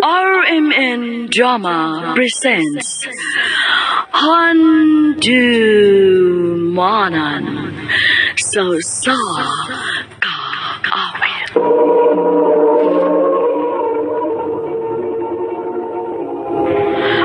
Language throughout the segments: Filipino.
RMN Drama presents Handumanan sa Kakawin.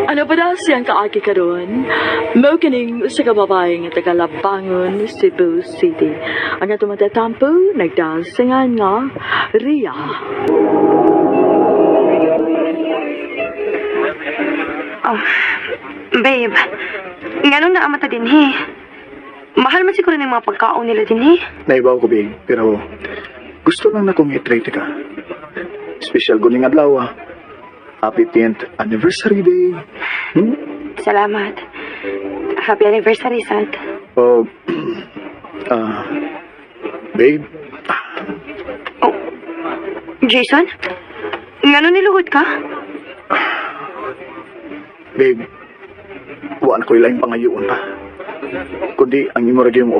Ano pa daw siyang kaagi karon? Mokining sa kababaeng Tagalabangon, Cebu City. Ang atong matatampo, nagdansingan nga, Ria. Oh, babe, ngano na amata din he. Mahal man siguro ng mga pagkaon nila din he. Naibaw ko, babe, pero gusto lang na kong i-treat ka. Special guning adlaw, Happy 10th anniversary day. Salamat. Happy anniversary, Sad. Oh, babe, Oh, Jason? Ngano niluhod ka? babe, wala na ko ilang pangayoon pa. Kundi ang imorag yung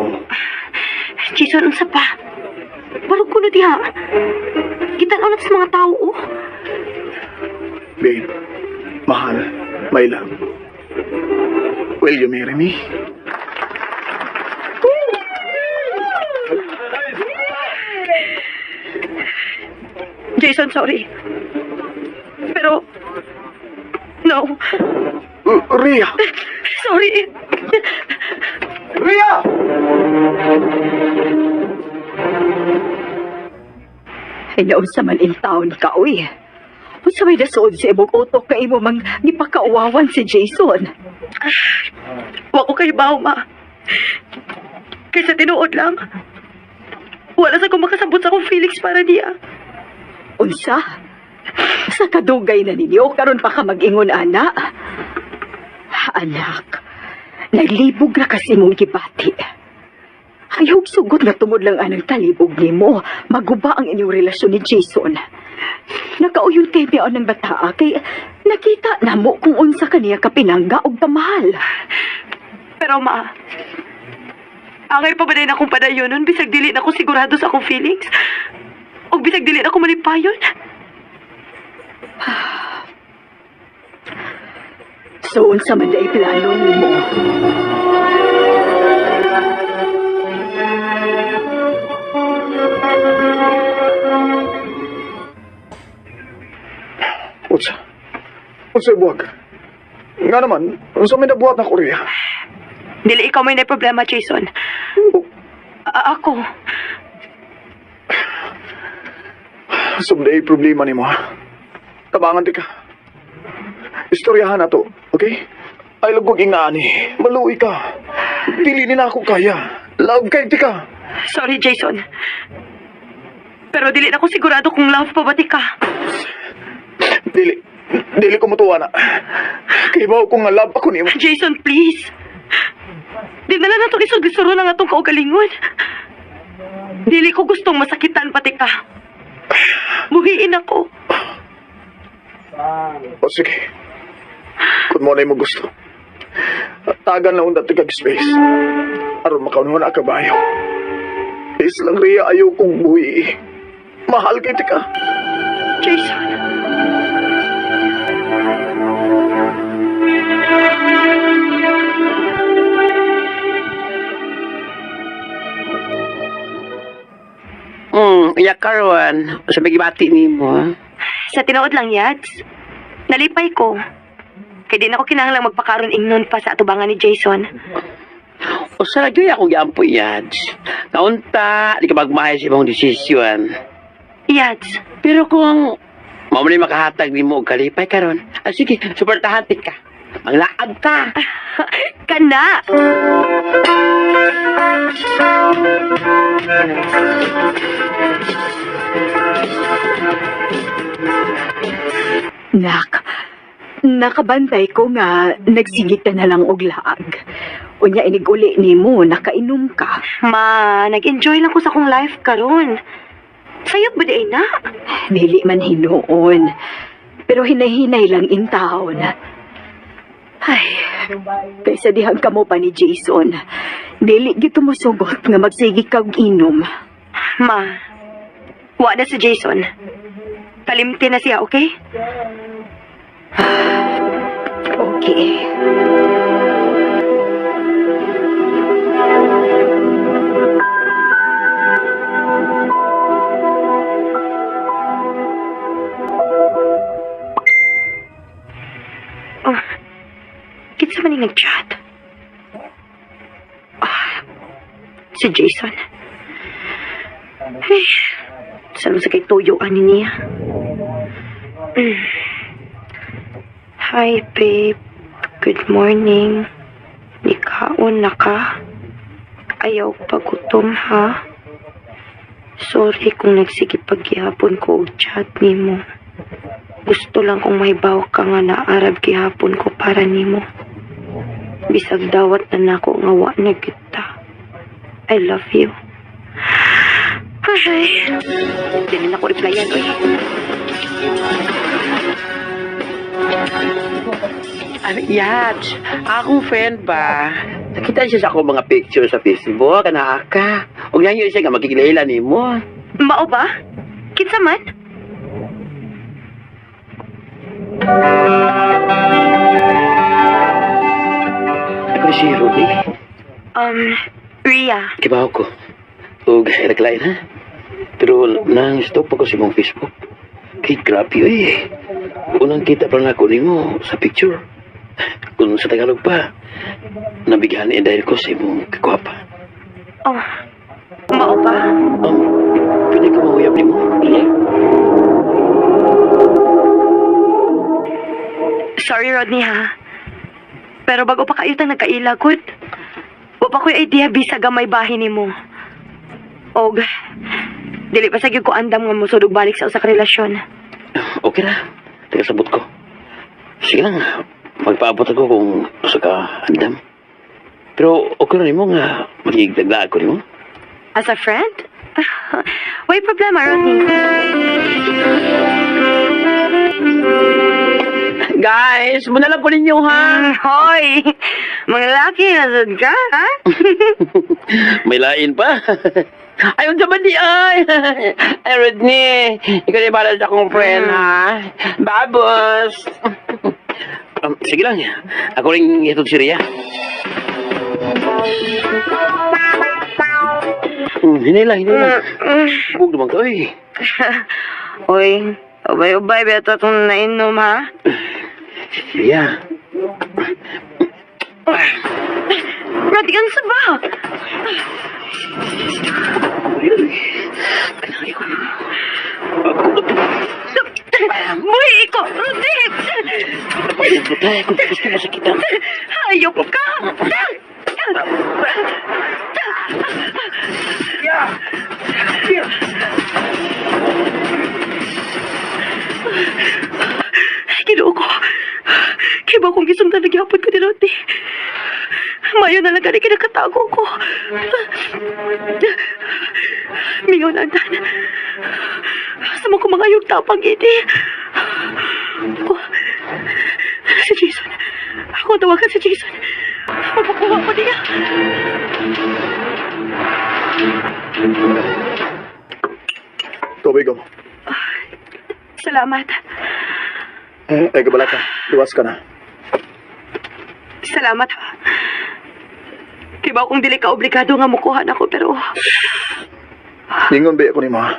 Jason, unsa pa? Barog ko na diha. Kita na sa mga tao, oh. Babe, mahal, my love. Will you marry me? Jason, sorry. Pero, no. Ria! Sorry. Ria! Ay, naunsa man in town ka, uy. Unsa may dasood sa imong utok ka imo mang nipakauwawan si Jason. Wa ko kayo baw, ma. Kaysa tinuod lang. Wala sa kong makasabot sa akong feelings para diya. Unsa? Sa kadugay na ninyo, karon pa ka mag-ingon, ana. Anak, naglibog na kasi mong gibati. Ayog sugot na tungod lang anang talibog nimo, maguba ang inyong relasyon ni Jason. Nakauyon kay Biao ng bataa, kay nakita na mo kung unsa kaniya kapinangga og tamahal. Pero ma, angay pa ba din akong padayon nun, bisag dili na ako sigurado sa akong feelings? O bisag dili na ako manipayon? So, unsa man day plano nimo? Unsa buwag? Nga naman, unsa may nabuhat na Korea? Dili ikaw may problema, Jason. Ako. Someday problema nimo, ha? Tabangan di ka. Istoryahan na to, okay? Ay lagog ingani, maluwi ka. Dili na ako kaya. Love kay di ka. Sorry, Jason. Pero dili na ako sigurado kung love pa ba ti ka. Dili ko mutuwa na. Kay baw kung nga love ako nimo. Jason, please. Di na lang na itong isog-isuro ng atong kaugalingon. Dili ko gustong masakitan pati ka. Muhiin ako. O sige. Kung mo na mo gusto. Tagan na undat kag-space. Aron makaunaw na kabayo. Please lang, Rhea, ayaw kong buhi. Mahal kay tika. Jason. Iyak karon sa bati nimo. Sa tinuod lang, Yads. Nalipay ko. Kaya di na ako kinahanglang magpakaroon ingnon pa sa atubangan ni Jason. O sa radyo ako giampo Yads. Kaunta, di ka magmahay sa imong desisyon. Yads. Pero kung mamuli makahatag nimo og kalipay karon, sige, suportahan ka. Maglaag ka. Kana! Nak, nakabantay ko nga nagsigit ka na lang og laag. Unya iniguli nimo, nakainom ka. Ma, nag-enjoy lang ko sa akong life karon. Sayop ba di na? Dili man hinuon. Pero hinay-hinay lang in town. Ay, kaysa dihang kamo pa ni Jason. Dili gito mo sugot nga magsigi kag inom. Ma, wa na si Jason. Kalimti na siya, okay? Okay. Oh, kinsa man yung nag-chat? Si Jason. Ay, saan mo sa kay tuyuan niya? Hi, babe. Good morning. Nikaon na ka? Ayaw pagutom, ha? Sorry kung nagsigipaghihapon ko og chat nimo. Gusto lang kong mahibaw ka nga naarab gihapon ko para nimo. Bisag dawat na nako nga wa na kita. I love you. Ay, dili na ko replyan, oy. Yats, akong friend ba? Nakita siya sa akong mga picture sa Facebook, anak ka. Huwag niya yun siya nga magkikilala ni mo. Mao ba? Kinsa man? Ako si Rudy. Ria. Kibaw ko. Huwag naglain ha. Pero nang stop ako sa mong Facebook. Kay grabe eh. Unang kita pa na ako ni mo sa picture. Kung sa Tagalog pa, nabigyan dahil ko sa imong kagwapa. Oh, mao ba? Pwede ko mahuyap ni mo? Yeah. Sorry, Rodney, ha? Pero bago pa kayo tang nagkailagod, wa pa ko'y idea bisa gamay bahin ni mo. Og, dili pa sa gyud ko andam nga musudog balik sa usa ka relasyon. Okay na. Tagasabot ko. Sige lang. Magpaabot ako kung usa ka andam. Pero okay na mo nga magigdagla ako ni mo. As a friend? Way problema, Rodney. Guys, muna lang ko ninyo ha. Hoy! Mga lalaki, nasad ka, ha? May lain pa. Ayun sa bandi ay. Ay, Rodney. Ikaw na para sa akong friend ha. Babos. Sige lang. Ako rin itong si Rhea. Hinay lang. Huwag naman ka eh. Hoy, ubay-ubay, beto itong nainom, ha? Rhea. Rodney, ano sa ba? Buhay ko! Rodney! Kung gusto mo sa kita. Hayop ka! Ginoo ko. Kaya ba kung gisong na nagyapon ko ni Rodney? Mayo na lang gani kinakatago ko. Mingaw na andan. Sa mga kumangayog tapang ini. Si Jason. Ako tawagan si Jason. Mapakuha ko niya. Tubig ko. Salamat. Ay, kabala ka. Luwas ka na. Salamat, ha. Kiba kung dili ka obligado nga mukuhan ako, pero... Ningon ba ako ni mo ha?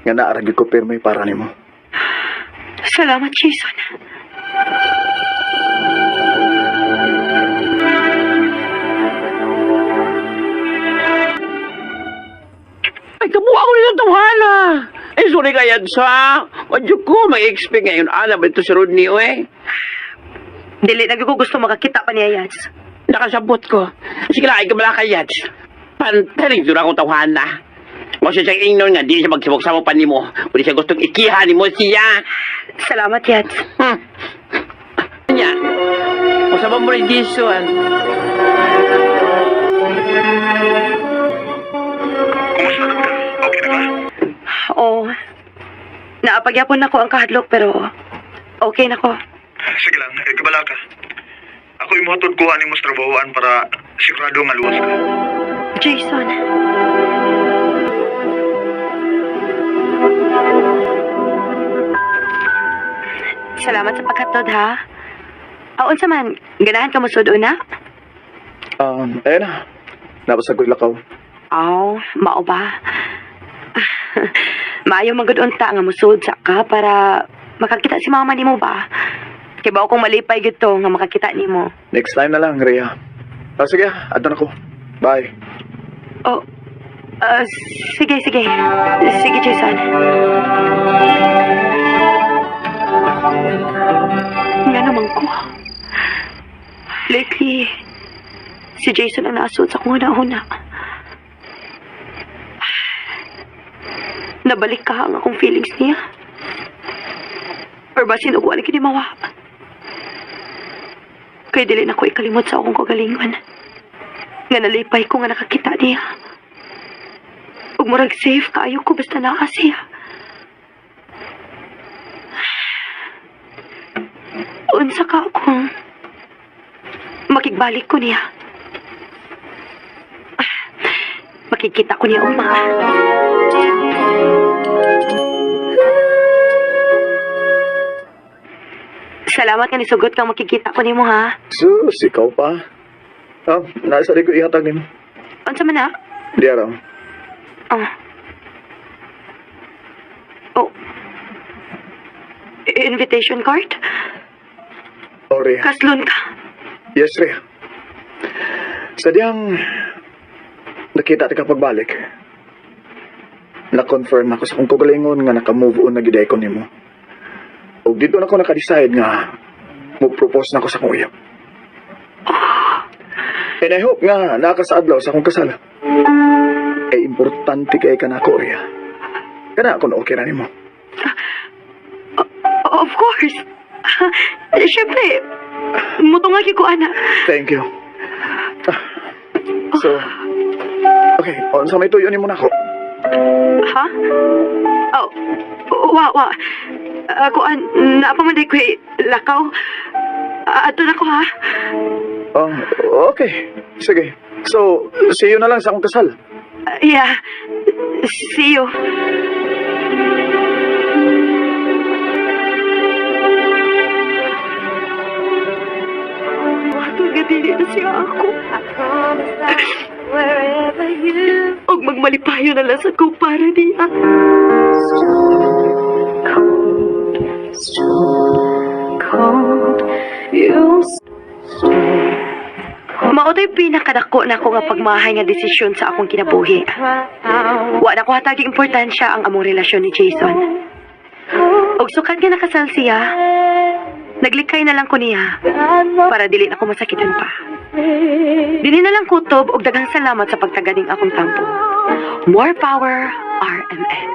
Nga naaragid ko pero may para ni mo. Salamat, Jason. Ay, kamuha ko nito tawhala. Ay, sorry ka yan sa. Wadyo ko, may expect ngayon. Alam ba ito si Rodney, eh? Dili na ko gusto makakita pa niya, Yats. Nakasabot ko. Sige lang, ay kamala ka, Yats. Pantaling dura akong tawhala. O siya siyang ingnon nga, di siya magsibok-sabok pa ni mo. O di siya gustong ikiha ni mo siya. Salamat, Yats. Nya, usapang mo rin Jason. Kumusta na ka? Okay na ka? Oo. Naapagyapon ako ang kahadlok, pero okay na ko. Sige lang, kabala ka. Ako yung matod kuha ni mo sa trabahoan para sigurado nga luwas ka. Jason. Salamat sa pagkatod, ha? Aon sa man, ganahan ka mo sud una? Ayun na. Napasag ko'y lakaw. Aw, mao ba? Maayo magudunta nga musud sa ka para makakita si mama nimo ba? Kay ba kung malipay gyud to nga makakita nimo. Next time na lang, Rhea. Sige, adto na ko. Bye. Oh, sige. Sige, Jason. Nga naman ko. Lately, si Jason ang naasod sa kong una-una. Nabalik ka ang akong feelings niya. Or ba sinugwan kini mawa? Kay dili na ko ikalimot sa akong kagalingon. Nga nalipay ko nga nakakita niya. Ug murag safe kaayo ko basta naa siya. Unsa ka akong makigbalik ko niya. Makikita ko niya uma. Salamat nga nisugot kang makikita ko nimo ha. Sus, ikaw pa. Nasa ko ihatag nimo. Unsa man na? Di araw. Oh. Invitation card? Oh, Rhea. Kaslon ka. Yes, Rhea. Sadyang nakita ti ka pagbalik. Na-confirm ako sa kong kagalingon nga naka-move on na giday ko nimo. O dito na ko naka-decide nga mag-propose na ako sa kong uyab. And I hope nga nakasaadlaw sa akong kasal. Eh, importante kay ka na ako, Rhea. Kana ako na okay na nimo. Of course. Siyempre, mutungagi ko, ana. Thank you. So, okay. Sa may tuyo nimo na ako. Ha? Oh, wa. Ako, naapamanday ko lakaw. Ato na ko, ha? Okay. Sige. So, see you na lang sa akong kasal. Yeah. See you. Dili na siya ako. Og magmalipayo na lang sa ko para niya. Maoto'y pinakadako na ako nga pagmahay nga desisyon sa akong kinabuhi. Wa na ko hatag importansya ang among relasyon ni Jason. Og sukad nga nakasal siya, naglikay na lang ko niya para dili na ko masakitan pa. Dili na lang kutob og daghang salamat sa pagtaganing akong tampo. More power, RMN.